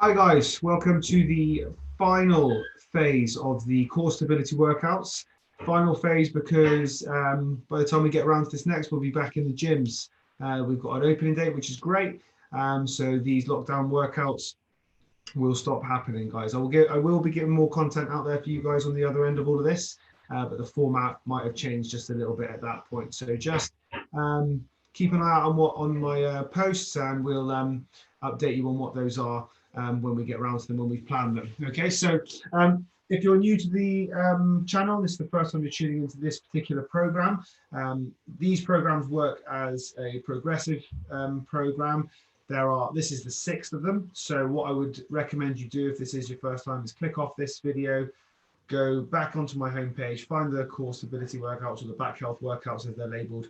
Hi guys, welcome to the final phase of the core stability workouts. Final phase because by the time we get around to this next, we'll be back in the gyms. We've got an opening date, which is great. So these lockdown workouts will stop happening, guys. I will be getting more content out there for you guys on the other end of all of this, but the format might have changed just a little bit at that point. So just keep an eye out on my posts, and we'll update you on what those are when we get around to them, when we've planned them. Okay, so if you're new to the channel, this is the first time you're tuning into this particular program. These programs work as a progressive program. This is the 6th of them. So what I would recommend you do if this is your first time is click off this video, go back onto my homepage, find the core stability workouts or the back health workouts as they're labeled,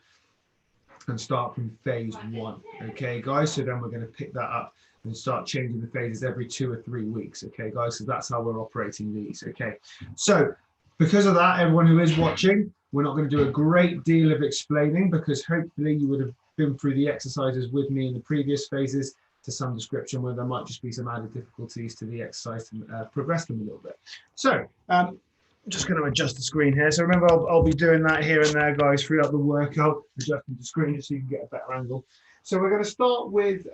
and start from phase 1. Okay, guys, so then we're going to pick that up and start changing the phases every 2 or 3 weeks. Okay, guys, so that's how we're operating these. Okay, so because of that, everyone who is watching, we're not going to do a great deal of explaining because hopefully you would have been through the exercises with me in the previous phases to some description, where there might just be some added difficulties to the exercise to progress them a little bit. So I'm just going to adjust the screen here. So remember, I'll be doing that here and there, guys, throughout the workout, adjusting the screen so you can get a better angle. So we're going to start with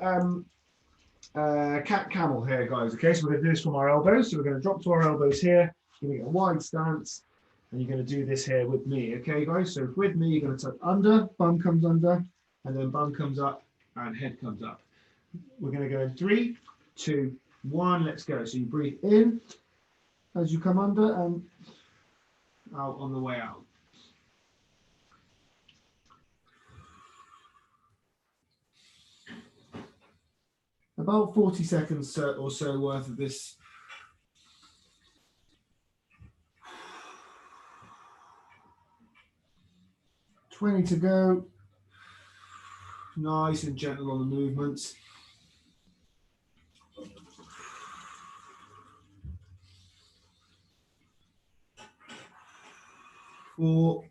cat camel here, guys. Okay, so we're going to do this from our elbows. So we're going to drop to our elbows here. You're going to get a wide stance, and you're going to do this here with me. Okay, guys. So with me, you're going to tuck under, bum comes under, and then bum comes up, and head comes up. We're going to go in 3, 2, 1. Let's go. So you breathe in as you come under and out on the way out. About 40 seconds or so worth of this. $20 to go. Nice and gentle on the movements. 4,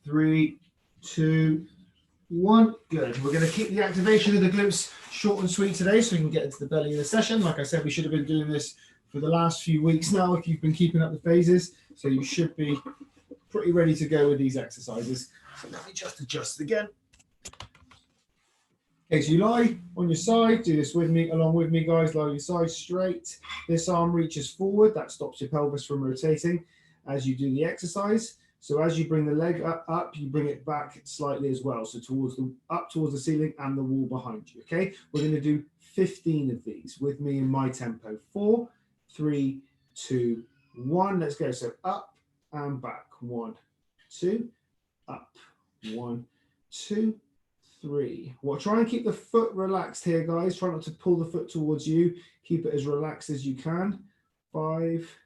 3, 2, 1. Good. We're going to keep the activation of the glutes short and sweet today so we can get into the belly of the session. Like I said, we should have been doing this for the last few weeks now if you've been keeping up the phases. So you should be pretty ready to go with these exercises. So let me just adjust it again. Okay, so you lie on your side. Do this with me, along with me, guys. Lie on your side straight. This arm reaches forward. That stops your pelvis from rotating as you do the exercise. So as you bring the leg up, you bring it back slightly as well. So up towards the ceiling and the wall behind you. Okay, we're going to do 15 of these with me in my tempo. 4, 3, 2, 1. Let's go. So up and back. 1, 2, up. 1, 2, 3. Well, try and keep the foot relaxed here, guys. Try not to pull the foot towards you. Keep it as relaxed as you can. 5,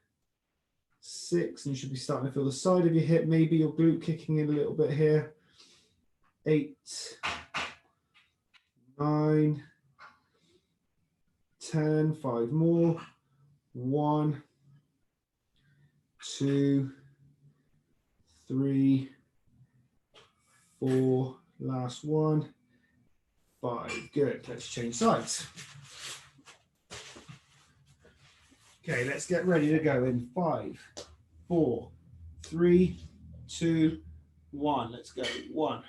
6, and you should be starting to feel the side of your hip, maybe your glute kicking in a little bit here. 8, 9, 10, 5 more. 1, 2, 3, 4, last one, 5. Good. Let's change sides. Okay, let's get ready to go in 5, 4, 3, 2, 1. Let's go. 1,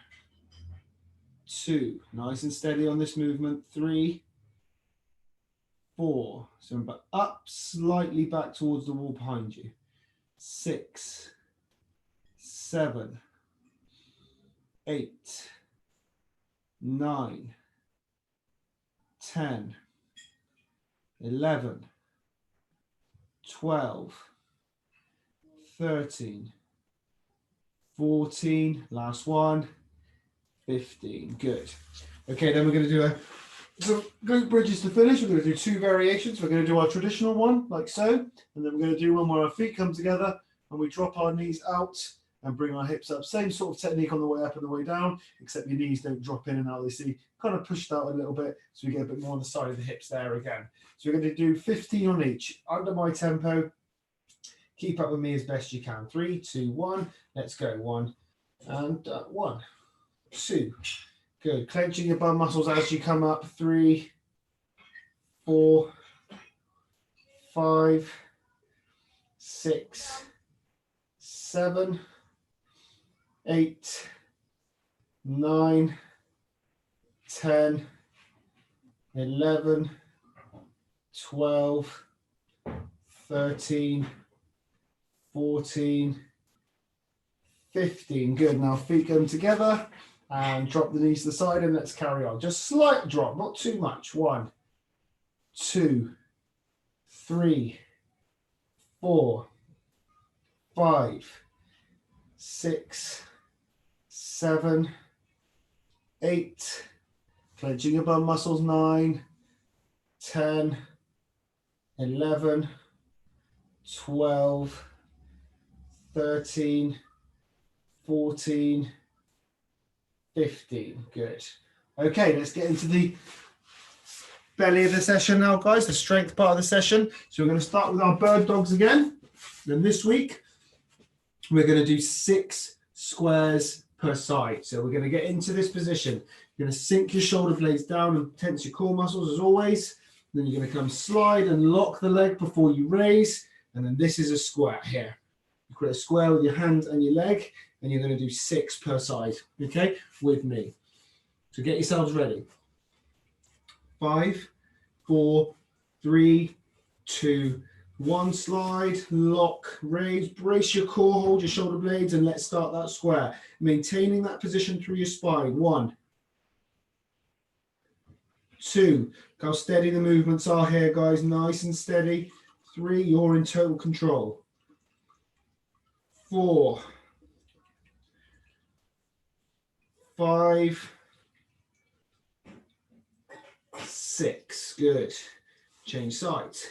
2. Nice and steady on this movement. 3, 4. So up slightly back towards the wall behind you. 6, 7, 8, 9, 10, 11, 12, 13, 14, last one, 15. Good. Okay, then we're going to do some glute bridges to finish. We're going to do 2 variations. We're going to do our traditional one, like so, and then we're going to do one where our feet come together and we drop our knees out and bring our hips up. Same sort of technique on the way up and the way down, except your knees don't drop in and out. They see kind of pushed out a little bit, so we get a bit more on the side of the hips there again. So we're going to do 15 on each, under my tempo. Keep up with me as best you can. 3, 2, 1. Let's go. 1 and 1, 2. Good. Clenching your bum muscles as you come up. 3, 4, 5, 6, 7, 8, 9, 10, 11, 12, 13, 14, 15. Good. Now feet come together and drop the knees to the side and let's carry on. Just slight drop, not too much. 1, 2, 3, 4, 5, 6, 7, 8. Clenching your bum muscles. 9, 10, 11, 12, 13, 14, 15. Good. Okay, let's get into the belly of the session now, guys, the strength part of the session. So we're going to start with our bird dogs again. Then this week, we're going to do 6 squares per side. So we're going to get into this position. You're going to sink your shoulder blades down and tense your core muscles as always. Then you're going to come slide and lock the leg before you raise. And then this is a square here. You create a square with your hand and your leg, and you're going to do 6 per side, okay, with me. So get yourselves ready. 5, 4, 3, 2, 1. Slide, lock, raise, brace your core, hold your shoulder blades, and let's start that square. Maintaining that position through your spine. 1, 2. Look how steady the movements are here, guys. Nice and steady. 3, you're in total control. 4, 5, 6. Good. Change sides.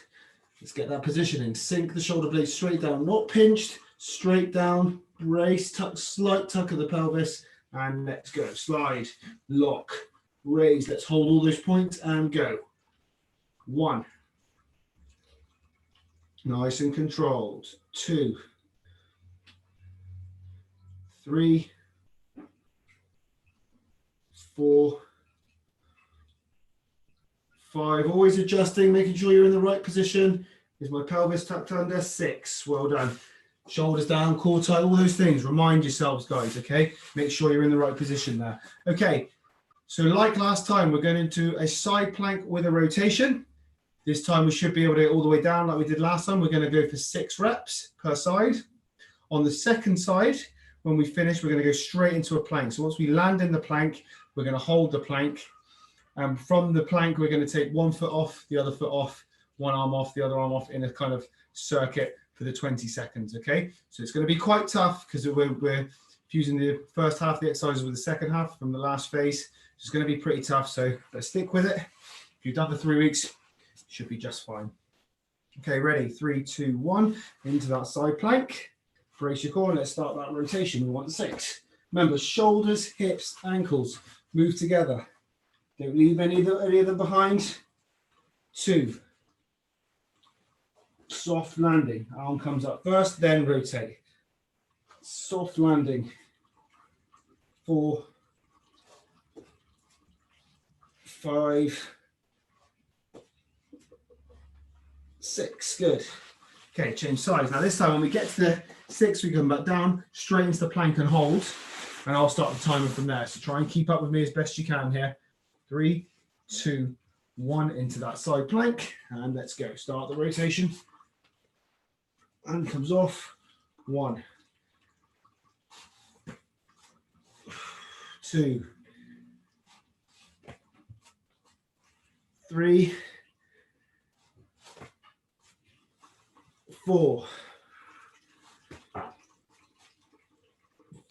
Let's get that positioning. Sink the shoulder blades straight down, not pinched, straight down. Brace, tuck, slight tuck of the pelvis, and let's go. Slide, lock, raise. Let's hold all those points and go. 1. Nice and controlled. 2, 3, 4, 5. Always adjusting, making sure you're in the right position. Is my pelvis tucked under? 6. Well done. Shoulders down, core tight, all those things. Remind yourselves, guys, okay? Make sure you're in the right position there. Okay, so like last time, we're going into a side plank with a rotation. This time we should be able to get all the way down like we did last time. We're going to go for 6 reps per side. On the second side, when we finish, we're going to go straight into a plank. So once we land in the plank, we're going to hold the plank. And from the plank, we're going to take one foot off, the other foot off, one arm off, the other arm off in a kind of circuit for the 20 seconds, okay? So it's going to be quite tough because we're fusing the first half of the exercises with the second half from the last phase. It's going to be pretty tough, so let's stick with it. If you've done for 3 weeks, it should be just fine. Okay, ready? 3, 2, 1. Into that side plank. Brace your core. Let's start that rotation. We want 6. Remember, shoulders, hips, ankles move together. Don't leave any of them behind. 2. Soft landing. Arm comes up first, then rotate. Soft landing. 4, 5, 6. Good. Okay, change sides. Now this time when we get to the 6, we come back down, straight into the plank and hold. And I'll start the timer from there. So try and keep up with me as best you can here. 3, 2, 1 into that side plank. And let's go. Start the rotation. And comes off. 1, 2, 3, 4,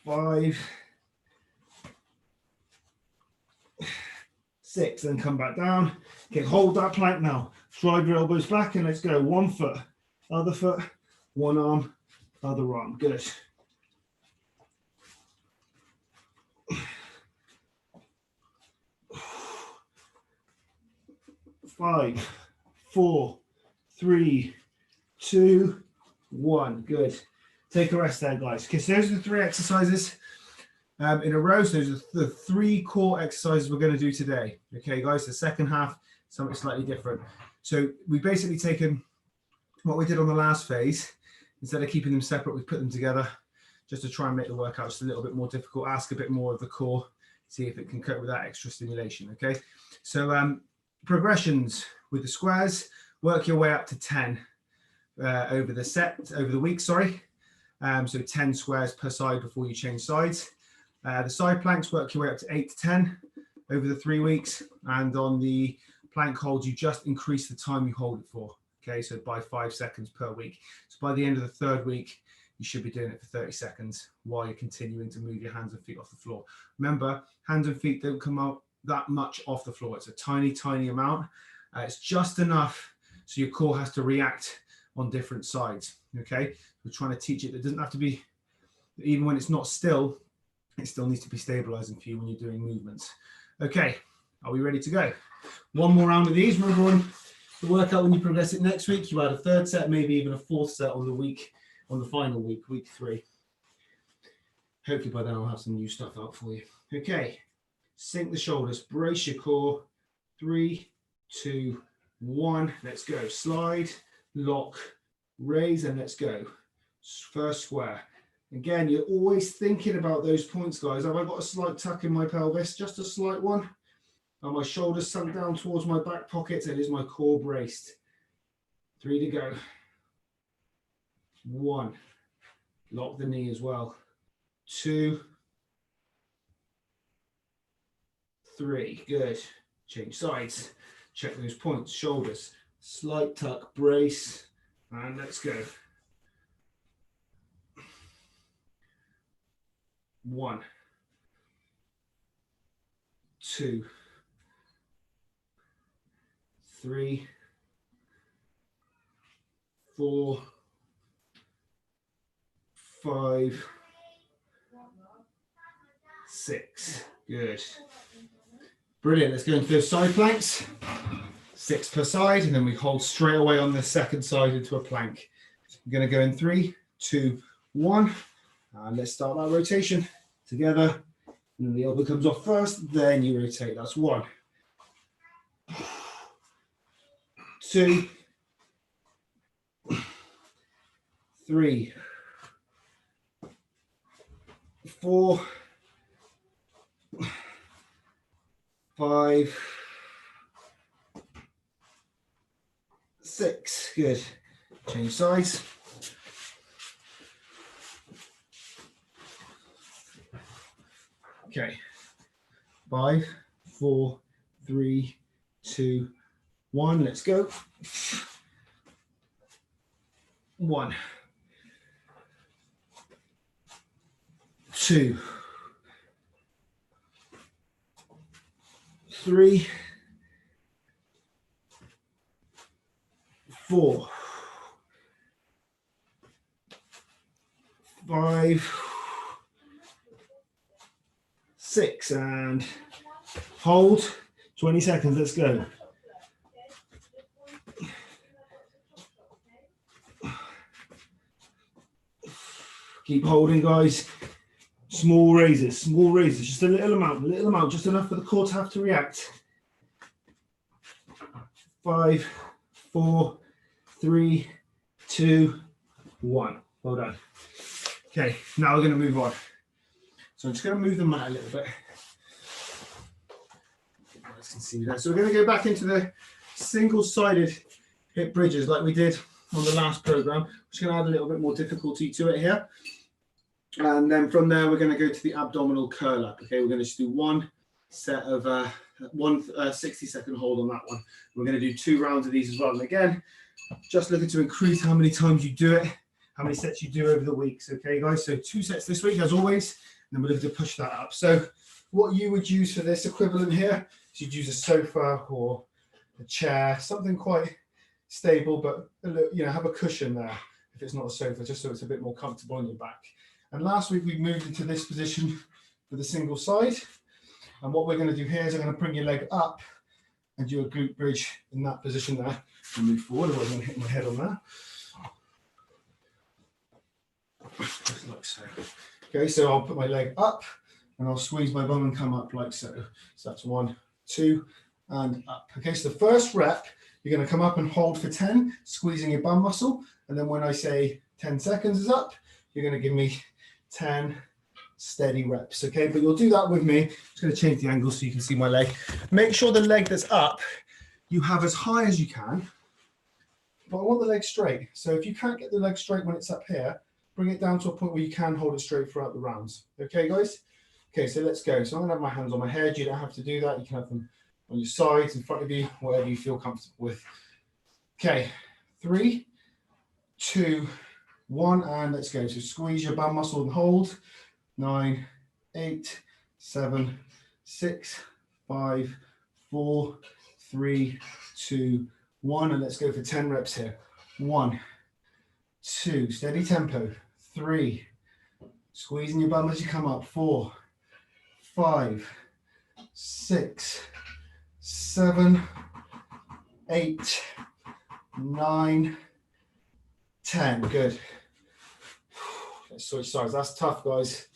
5, 6, then come back down. Okay, hold that plank now. Slide your elbows back and let's go. 1 foot, other foot, 1 arm, other arm. Good. 5, 4, 3, 2, 1. Good. Take a rest there, guys. Okay, so those are the 3 exercises in a row. So those are the 3 core exercises we're going to do today. Okay, guys, the second half, something slightly different. So we've basically taken what we did on the last phase, instead of keeping them separate, we put them together just to try and make the workout just a little bit more difficult, ask a bit more of the core, see if it can cope with that extra stimulation, okay? So progressions with the squares, work your way up to 10 over the week, sorry. So 10 squares per side before you change sides. The side planks, work your way up to 8 to 10 over the 3 weeks. And on the plank holds, you just increase the time you hold it for, okay? So by 5 seconds per week. So by the end of the 3rd week, you should be doing it for 30 seconds while you're continuing to move your hands and feet off the floor. Remember, hands and feet don't come out that much off the floor. It's a tiny, tiny amount. It's just enough so your core has to react on different sides, okay? We're trying to teach it. It doesn't have to be, even when it's not still, it still needs to be stabilizing for you when you're doing movements. Okay, are we ready to go? One more round of these. Remember on the workout, when you progress it next week, you add a 3rd set, maybe even a 4th set on the final week, week 3. Hopefully by then I'll have some new stuff out for you. Okay, sink the shoulders, brace your core. 3, 2, 1, let's go. Slide, lock, raise, and let's go. First square. Again, you're always thinking about those points, guys. Have I got a slight tuck in my pelvis? Just a slight one. Are my shoulders sunk down towards my back pockets, and is my core braced? 3 to go. 1. Lock the knee as well. 2, 3. Good. Change sides. Check those points. Shoulders. Slight tuck. Brace. And let's go. 1, 2, 3, 4, 5, 6. Good. Brilliant. Let's go into those side planks. 6 per side, and then we hold straight away on the 2nd side into a plank. I'm going to go in 3, 2, 1, and let's start that rotation together. And then the elbow comes off first, then you rotate. That's 1, 2, 3, 4, 5, 6. Good. Change sides. Okay. 5, 4, 3, 2, 1. Let's go. 1, 2, 3, 4, 5, 6, and hold. 20 seconds. Let's go. Keep holding, guys. Small raises, just a little amount, just enough for the core to have to react. 5, 4, 3, 2, 1. Well done. Okay, now we're going to move on. So I'm just going to move the mat a little bit. You guys can see that. So we're going to go back into the single-sided hip bridges like we did on the last program. I'm just going to add a little bit more difficulty to it here. And then from there, we're going to go to the abdominal curl up. Okay, we're going to just do one set of 60-second hold on that one. We're going to do 2 rounds of these as well. And again, just looking to increase how many times you do it, how many sets you do over the weeks. Okay, guys, so 2 sets this week as always, and then we're looking to push that up. So what you would use for this equivalent here is you'd use a sofa or a chair, something quite stable, but have a cushion there if it's not a sofa, just so it's a bit more comfortable on your back. And last week we moved into this position for the single side. And what we're going to do here is I'm going to bring your leg up and do a glute bridge in that position there. And move forward, otherwise I'm going to hit my head on that. Just like so. Okay, so I'll put my leg up and I'll squeeze my bum and come up like so. So that's 1, 2, and up. Okay, so the first rep, You're going to come up and hold for 10, squeezing your bum muscle. And then when I say 10 seconds is up, you're going to give me 10 steady reps, okay? But you'll do that with me. I'm just going to change the angle so you can see my leg. Make sure the leg that's up, you have as high as you can, but I want the leg straight. So if you can't get the leg straight when it's up here, bring it down to a point where you can hold it straight throughout the rounds. Okay, guys? Okay, so let's go. So I'm going to have my hands on my head. You don't have to do that. You can have them on your sides, in front of you, whatever you feel comfortable with. Okay, 3, 2, 1, and let's go. So squeeze your bum muscle and hold. 9, 8, 7, 6, 5, 4, 3, 2, 1, and let's go for 10 reps here. 1, 2, steady tempo. 3, squeezing your bum as you come up. 4, 5, 6, 7, 8, 9, 10. Good. Let's switch sides. That's tough, guys.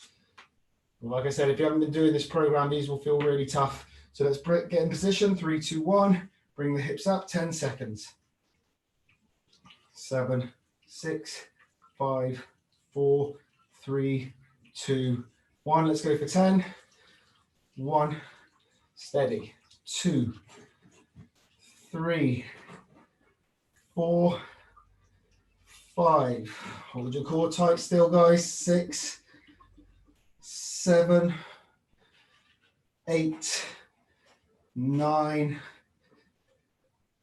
Like I said, if you haven't been doing this program, these will feel really tough. So let's get in position. 3, 2, 1. Bring the hips up. 10 seconds. 7, 6, 5, 4, 3, 2, 1. Let's go for 10. 1. Steady. 2, 3, 4, 5. Hold your core tight still, guys. 6, 7, 8, 9,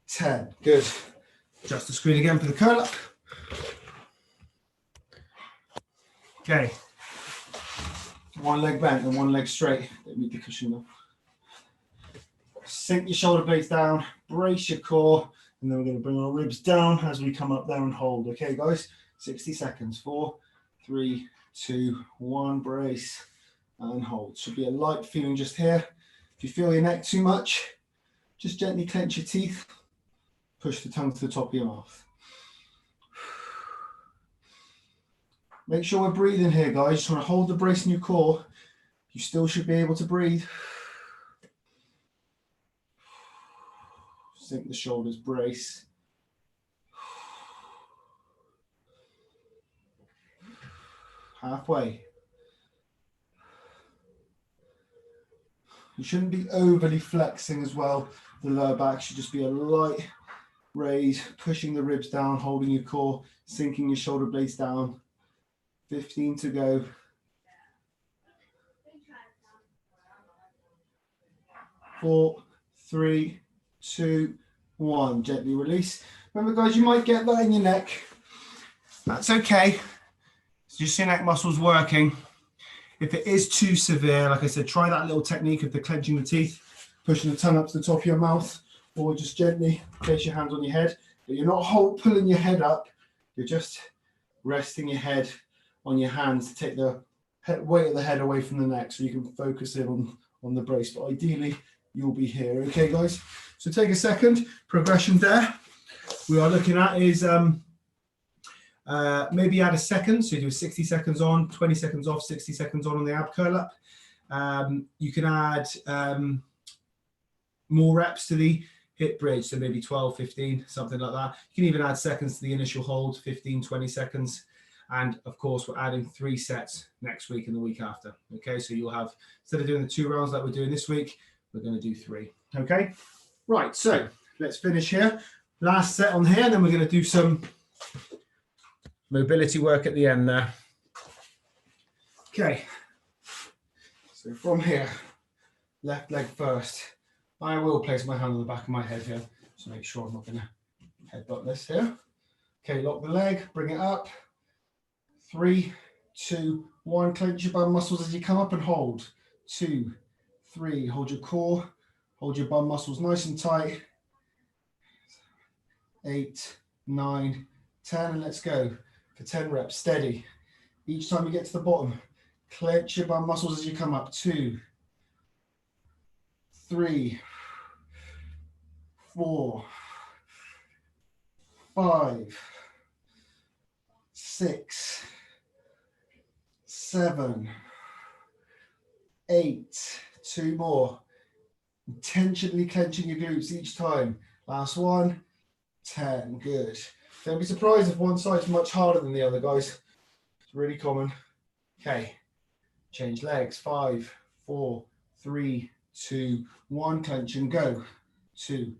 10. Good. Adjust the screen again for the curl up. Okay. One leg bent and one leg straight. Don't need the cushion though. Sink your shoulder blades down, brace your core, and then we're going to bring our ribs down as we come up there and hold. Okay, guys? 60 seconds. 4, 3, 2, 1. Brace and hold. Should be a light feeling just here. If you feel your neck too much, just gently clench your teeth. Push the tongue to the top of your mouth. Make sure we're breathing here, guys. Just want to hold the brace in your core. You still should be able to breathe. Sink the shoulders, brace. Halfway. You shouldn't be overly flexing as well. The lower back should just be a light raise, pushing the ribs down, holding your core, sinking your shoulder blades down. 15 to go. 4, 3, 2, 1. Gently release. Remember, guys, you might get that in your neck. That's okay. It's just your neck muscles working. If it is too severe, like I said, try that little technique of the clenching the teeth, pushing the tongue up to the top of your mouth, or just gently place your hands on your head. But you're not pulling your head up. You're just resting your head on your hands to take the weight of the head away from the neck so you can focus in on the brace. But ideally, you'll be here. Okay, guys? So take a second. Progression there. We are looking at is maybe add a second. So you do 60 seconds on, 20 seconds off, 60 seconds on the ab curl up. You can add more reps to the hip bridge. So maybe 12, 15, something like that. You can even add seconds to the initial hold, 15, 20 seconds. And of course, we're adding 3 sets next week and the week after. Okay, so you'll have, instead of doing the 2 rounds like we're doing this week, we're going to do 3. Okay, right, so let's finish here. Last set on here, and then we're going to do some mobility work at the end there. Okay, so from here, left leg first. I will place my hand on the back of my head here to make sure I'm not going to headbutt this here. Okay, lock the leg, bring it up. 3, 2, 1. Clench your bum muscles as you come up and hold. 2, 3. Hold your core. Hold your bum muscles nice and tight. 8, 9, 10. And let's go for 10 reps. Steady. Each time you get to the bottom, clench your bum muscles as you come up. 2, 3, 4, 5, 6, 7, 8. 2 more. Intentionally clenching your glutes each time. Last one. 10. Good. Don't be surprised if one side's much harder than the other, guys. It's really common. Okay. Change legs. 5, 4, 3, 2, 1. Clench and go. 2,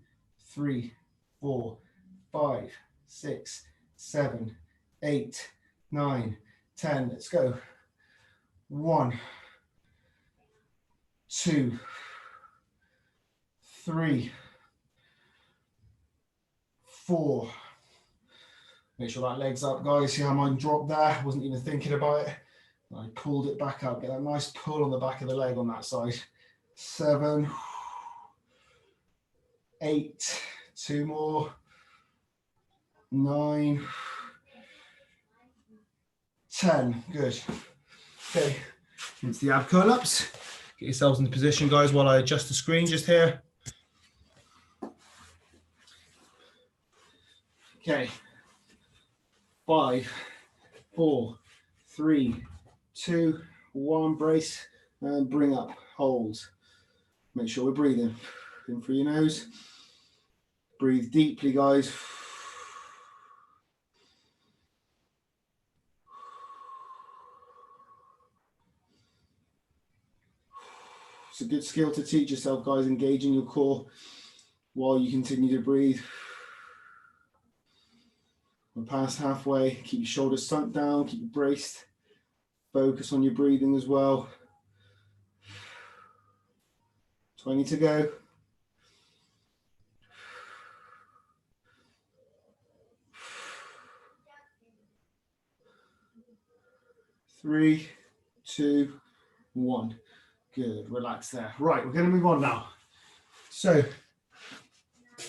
3, 4, 5, 6, 7, 8, 9, 10. Let's go. 1, 2, 3, 4. Make sure that leg's up, guys. See how mine dropped there? Wasn't even thinking about it. I pulled it back up. Get that nice pull on the back of the leg on that side. 7, 8, 2 more. 9, 10. Good. Okay, into the ab curl-ups. Get yourselves into position, guys, while I adjust the screen just here. Okay. 5, 4, 3, 2, 1. Brace and bring up. Hold. Make sure we're breathing. In through your nose. Breathe deeply, guys. It's a good skill to teach yourself, guys, engaging your core while you continue to breathe. We're past halfway. Keep your shoulders sunk down, keep you braced. Focus on your breathing as well. 20 to go. 3, 2, 1. Good, relax there. Right, we're going to move on now. So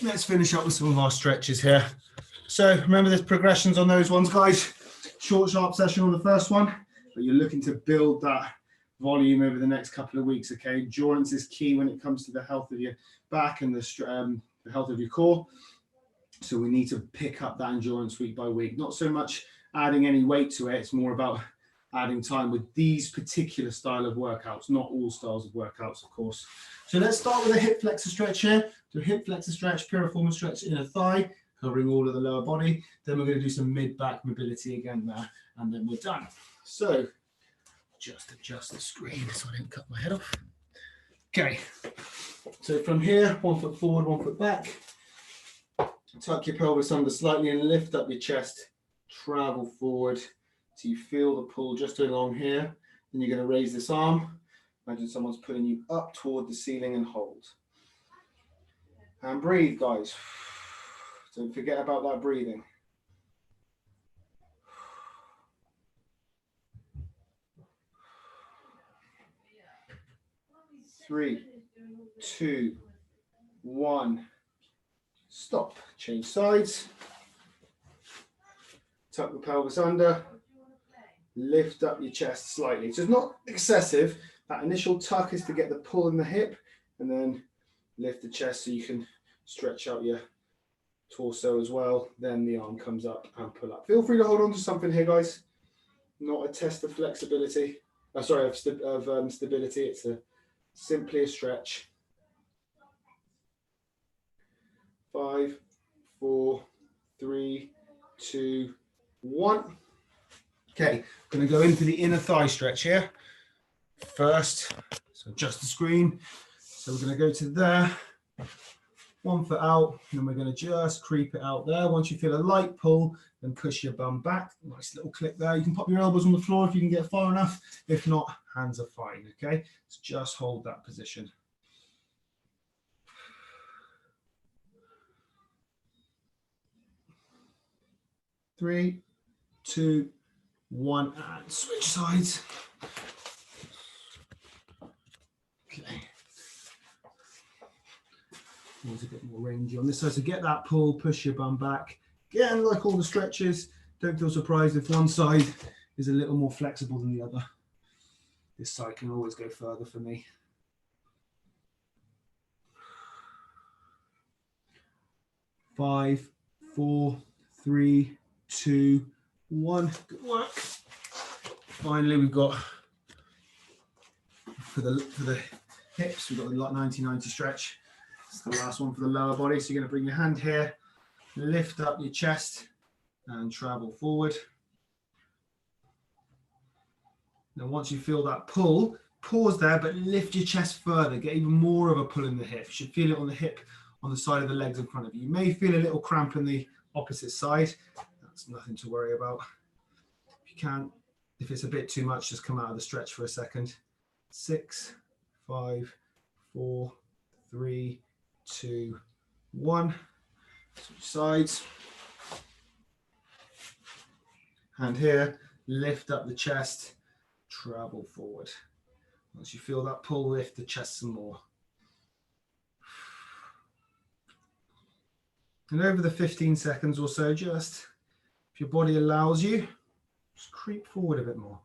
let's finish up with some of our stretches here. So remember there's progressions on those ones, guys. Short, sharp session on the first one, but you're looking to build that volume over the next couple of weeks, okay? Endurance is key when it comes to the health of your back and the health of your core. So we need to pick up that endurance week by week. Not so much adding any weight to it, it's more about adding time with these particular style of workouts, not all styles of workouts, of course. So let's start with a hip flexor stretch here. So hip flexor stretch, piriformis stretch, inner thigh, covering all of the lower body. Then we're going to do some mid-back mobility again there, and then we're done. So just adjust the screen so I don't cut my head off. Okay, so from here, 1 foot forward, 1 foot back. Tuck your pelvis under slightly and lift up your chest. Travel forward. So you feel the pull just along here. Then you're going to raise this arm. Imagine someone's pulling you up toward the ceiling and hold. And breathe, guys. Don't forget about that breathing. Three, 2, 1. Stop. Change sides. Tuck the pelvis under. Lift up your chest slightly. So it's not excessive. That initial tuck is to get the pull in the hip, and then lift the chest so you can stretch out your torso as well. Then the arm comes up and pull up. Feel free to hold on to something here, guys. Not a test of flexibility. Of stability. It's simply a stretch. 5, 4, 3, 2, 1. Okay, going to go into the inner thigh stretch here first. So adjust the screen. So we're going to go to there, 1 foot out, and then we're going to just creep it out there. Once you feel a light pull, then push your bum back. Nice little click there. You can pop your elbows on the floor if you can get far enough. If not, hands are fine, okay? So just hold that position. Three, 2, 1, and switch sides. Okay. Always a bit more rangy on this side. So get that pull, push your bum back. Again, like all the stretches, don't feel surprised if one side is a little more flexible than the other. This side can always go further for me. 5, 4, 3, 2, 1. Good work. Finally, we've got for the hips, we've got the 90-90 stretch. It's the last one for the lower body. So you're going to bring your hand here, lift up your chest and travel forward. Now, once you feel that pull, pause there, but lift your chest further. Get even more of a pull in the hip. You should feel it on the hip, on the side of the legs in front of you. You may feel a little cramp in the opposite side. That's nothing to worry about. If you can't, if it's a bit too much, just come out of the stretch for a second. 6, 5, 4, 3, 2, 1. Switch sides. And here, lift up the chest, travel forward. Once you feel that pull, lift the chest some more. And over the 15 seconds or so, just, if your body allows you, just creep forward a bit more.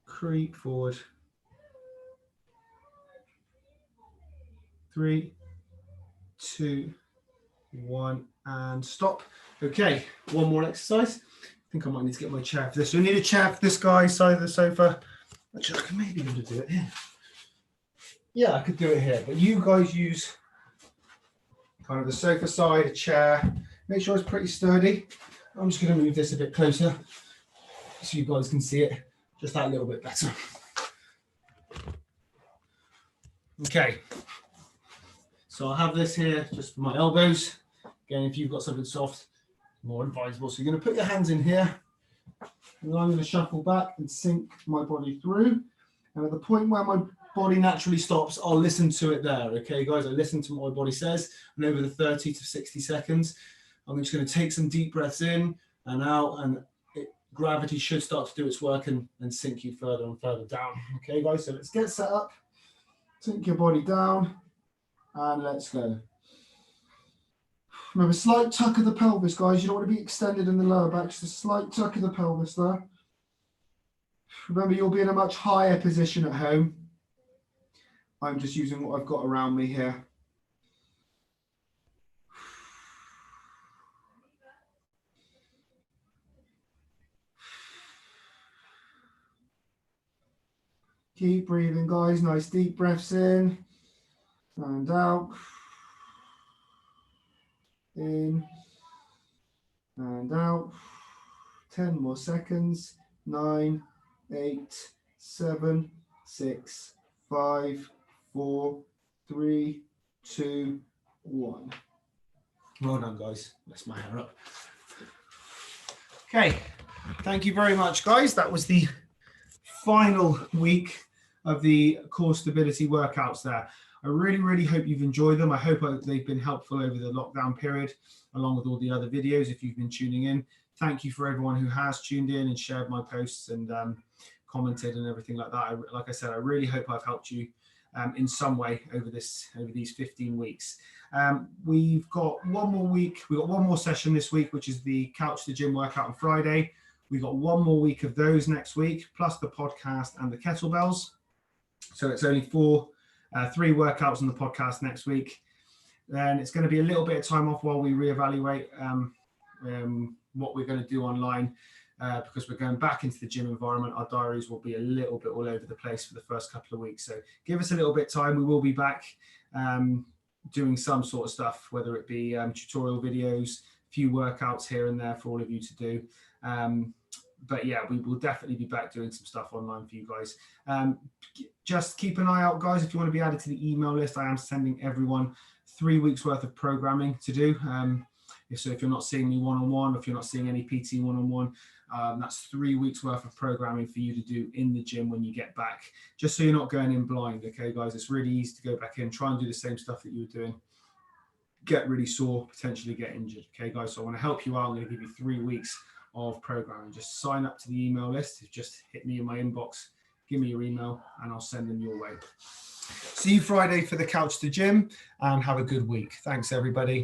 Creep forward. 3, 2, 1, and stop. Okay, one more exercise. I think I might need to get my chair for this. So I need a chair for this guy's side of the sofa. Actually, I can maybe be able to do it here. Yeah, I could do it here, but you guys use kind of the sofa side, a chair. Make sure it's pretty sturdy. I'm just going to move this a bit closer so you guys can see it just that little bit better. Okay, so I have this here just for my elbows. Again, if you've got something soft, more advisable. So you're going to put your hands in here, and then I'm going to shuffle back and sink my body through. And at the point where my body naturally stops, I'll listen to it there. Okay, guys, I listen to what my body says. And over the 30 to 60 seconds, I'm just going to take some deep breaths in and out, and gravity should start to do its work and sink you further and further down. Okay, guys, so let's get set up. Sink your body down, and let's go. Remember, slight tuck of the pelvis, guys. You don't want to be extended in the lower back. Just a slight tuck of the pelvis there. Remember, you'll be in a much higher position at home. I'm just using what I've got around me here. Keep breathing, guys. Nice deep breaths in and out. In and out. 10 more seconds. 9, 8, 7, 6, 5, 4, 3, 2, 1. Well done, guys. That's my hair up. Okay. Thank you very much, guys. That was the final week of the core stability workouts there. I really, really hope you've enjoyed them. I hope they've been helpful over the lockdown period, along with all the other videos if you've been tuning in. Thank you for everyone who has tuned in and shared my posts and commented and everything like that. Like I said, I really hope I've helped you in some way over these 15 weeks. We've got one more week. We've got one more session this week, which is the Couch to Gym workout on Friday. We've got one more week of those next week, plus the podcast and the kettlebells. So it's only 3 workouts on the podcast next week. Then it's going to be a little bit of time off while we reevaluate what we're going to do online because we're going back into the gym environment. Our diaries will be a little bit all over the place for the first couple of weeks. So give us a little bit of time. We will be back doing some sort of stuff, whether it be tutorial videos, a few workouts here and there for all of you to do. But yeah, we will definitely be back doing some stuff online for you guys. Just keep an eye out, guys. If you want to be added to the email list, I am sending everyone 3 weeks worth of programming to do. So if you're not seeing me one-on-one, if you're not seeing any PT one-on-one, that's 3 weeks worth of programming for you to do in the gym when you get back, just so you're not going in blind. Okay, guys, it's really easy to go back in, try and do the same stuff that you were doing, get really sore, potentially get injured. Okay, guys, so I want to help you out. I'm going to give you 3 weeks of programming. Just sign up to the email list. Just hit me in my inbox, give me your email, and I'll send them your way. See you Friday for the Couch to Gym, and have a good week. Thanks, everybody.